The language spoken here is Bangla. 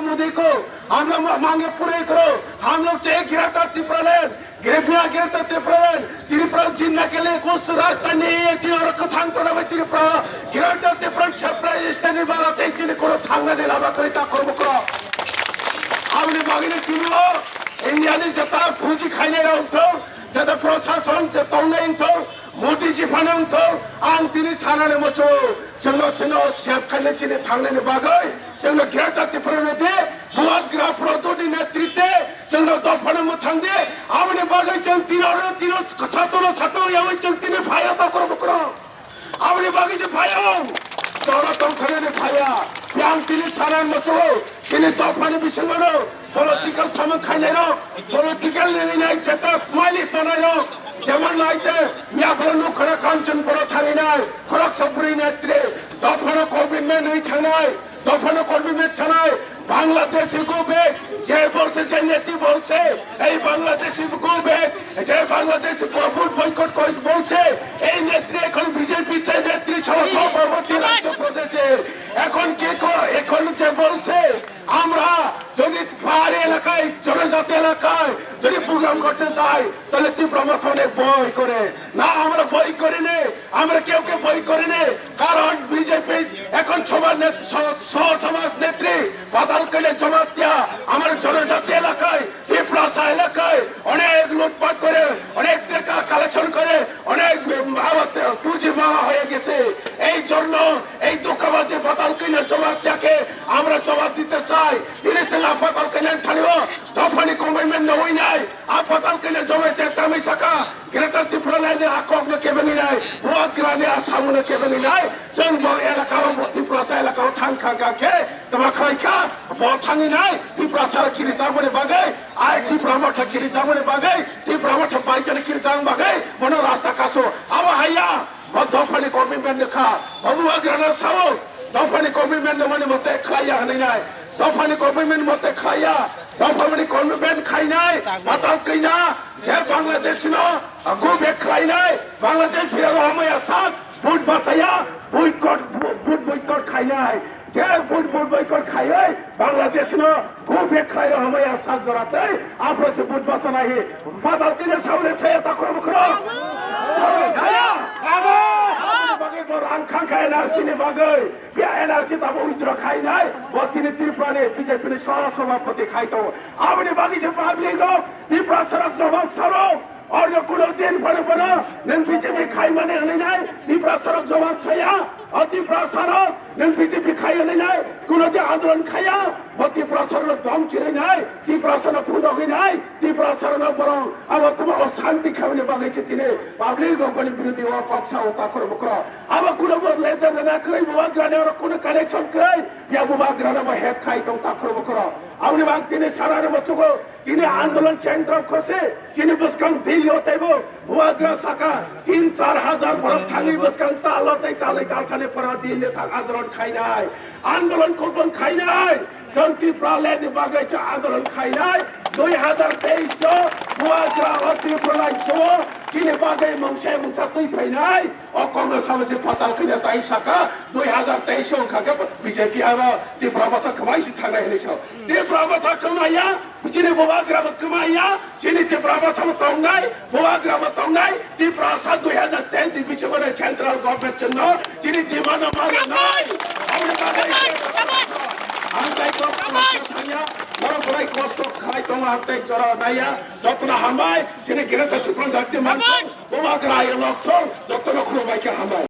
मोदी को हम लोग मांगे पूरे करो। हम लोग चाहिए गिरफ्तार त्रिपुरालैंड, गिरफ्तार त्रिपुरालैंड, त्रिपुरा जीतने के लिए कुछ रास्ता नहीं है। चीन और कथांग तो नहीं त्रिपुरा गिरफ्तार त्रिपुरा छप्पराइस्तानी भारत एक चीन को थांगा दे लाभा करे ताकर मुकरो। हमने मांगे तीनों इंडिया ने जता फौजी खाने रहा तो जता प्रशासन जता नहीं तो मोदी जी फनंग तो आं तीन साना ने मचो चंगो शेफ खाने चीने थांगने ने बागै चंगो गिरफ्तार त्रिपुरा ने दे बुआत ग्राफरो तो दी नेतृत्व चंगो तो फने मो थांगे हमने बागै चंग तीनों छातो या वही चंग तीने भाया ताकर मुकरो। हमने बागै से भाया चौरा तो खने ने भाया yang tini saran masuk kini topani bisingano political sama khainero political nai cetak malis nanayo যেমন লাইতে মিয়াফলনু খরা কাঞ্চন পড়া থাকি নাই খরক সপুরি নেত্রে দফানো কর্মীমেন্ট নেই থানায় দফানো কর্মীমেন্ট থানায় বাংলাদেশি গোবেক যে বলছে যে নেত্রী বলছে এই বাংলাদেশি গোবেক যে বাংলাদেশি ভোট বয়কট করে বলছে এই নেত্রী এখন বিজেপিতে নেত্রী সভাপতি রাজ্য প্রদেশের এখন কে এখন যে বলছে আমরা যদি পাহাড়ি এলাকায় জনজাতি এলাকায় যদি প্রোগ্রাম করতে চাই তাহলে তীব্র মাথনে বই করে না আমরা বই করি নে আমরা কেউ বই করি নে কারণ বিজেপি এখন সমাজ নেত্রী বাদাল করে জবাব দিয়া আমার জনজাতি এলাকায় ত্রিপুরা এলাকায় অনেক লুটপাট করে অনেক টাকা কালেকশন করে অনেক পুঁজি মারা হয়ে গেছে। এই জন্য এই দুঃখবাজি বাদাল কিনে জবাব দিয়াকে আমরা জবাব দিতে চাই। তিনি ছেলে বাদাল কিনে থানিও দফানি কমিটমেন্ট নই নাই বাদাল কিনে জমাইতে তামি সাকা গ্রেটার ত্রিপুরাল্যান্ডে আকক কেবেনি নাই বুয়াত গ্রানে আসামনে কেবেনি নাই जों এলাকাও ত্রিপুরা এলাকাও থাংখাকে তোমা খাইকা থাঙি নাই ত্রিপুরা সারা কিরি যাবনে বাগে আই ত্রিপুরা মাঠা কিরি যাবনে বাগে ত্রিপুরা মাঠা বাইজনে কিরি যাং বাগে মনো রাস্তা কাসো আবা হাইয়া দফানি কমিটমেন্ট খা বাবুয়া গ্রানা সাও দফানি কমিটমেন্ট মানে মতে খাইয়া হনাই নাই দফানি কমিটমেন্ট মতে খাইয়া দফানি কমিটমেন্ট খাই নাই বাতাল কইনা যে বাংলাদেশ ন গো বেখাই নাই বাংলাদেশ ফিরালো আমায়া সাথ ভোট বাঁচাইয়া ভোট বয়কট খাই নাই যে ভোট বয়কট খাই বাংলাদেশ ন গো বেখাই আমায়া সাথ জড়াতে আপনার সে ভোট বাঁচা নাই বাতাল কিনে সামনে ছায়া তাকর মুখরো সামনে ছায়া আংখাঙ্খা এনআরসি নে বাগৈ ইয়া এনআরসি তাবো উইথড্র খাই নাই বতিনি ত্রিপুরানে বিজেপি নে সভাপতি খাইতো আপনি বাগিছে পাবলিক লোক ত্রিপুরা সড়ক জবাব সারো और जो कुछ दिन पड़े पड़ा नन बीजेपी खाई माने नहीं नहीं ত্রিপুরা सड़क जवाब छाया और ত্রিপুরা सड़क नन बीजेपी खाई नहीं नहीं कुछ दिन आंदोलन खाया और ত্রিপুরা सड़क दम किरे नहीं ত্রিপুরা सड़क फुंडो गई नहीं ত্রিপুরা सड़क बरं अब तुम अशांति खाने बागे चितिने पब्लिक गवर्नमेंट विरोधी वो पक्षा होता करो बकरो अब कुछ बार लेते ना करे बुआ ग्राने और कुछ कनेक्शन करे या बुआ ग्राने में हेड खाई तो ताकरो बकरो अपने बाग तिने सारा ने बच्चों को तिने आंदोलन सेंटर खोसे तिने बसकं दिल होते वो बुआ ग्रा साका 3-4 हजार बरफ थांगी बसकं तालते कारखाने पर दिन ने आंदोलन खाई नाय आंदोलन को बंद खाई नाय संति प्रालैंड बागैचा आंदोलन खाई नाय 2023 बुआ ग्रा अति प्रलय छो तिने बागै मंगसा तुई फैनाय और कांग्रेस सामने पताल किने ताई साका 2023 का बीजेपी आवा ত্রিপুরা মাথা कमाई थांना है छ ত্রিপুরা माथा कमाया जिने बुआ ग्रा कमाया जिने ত্রিপুরা माथा तंगाय बुआ ग्रा तंगाय ত্রিপুরা 2023 बीच में सेंट्रल गवर्नमेंट चनो जिने डिमांड मारे নাই हमने बागै आंताई को थानिया बड़ा बड़ा कष्ट खाई तो आंताई जरा नाया जतना हमाय जिने गिरफ्तार ত্রিপুরা जाति मान बुआ ग्रा ये लोग तो जतना खुलो बाइके हमाय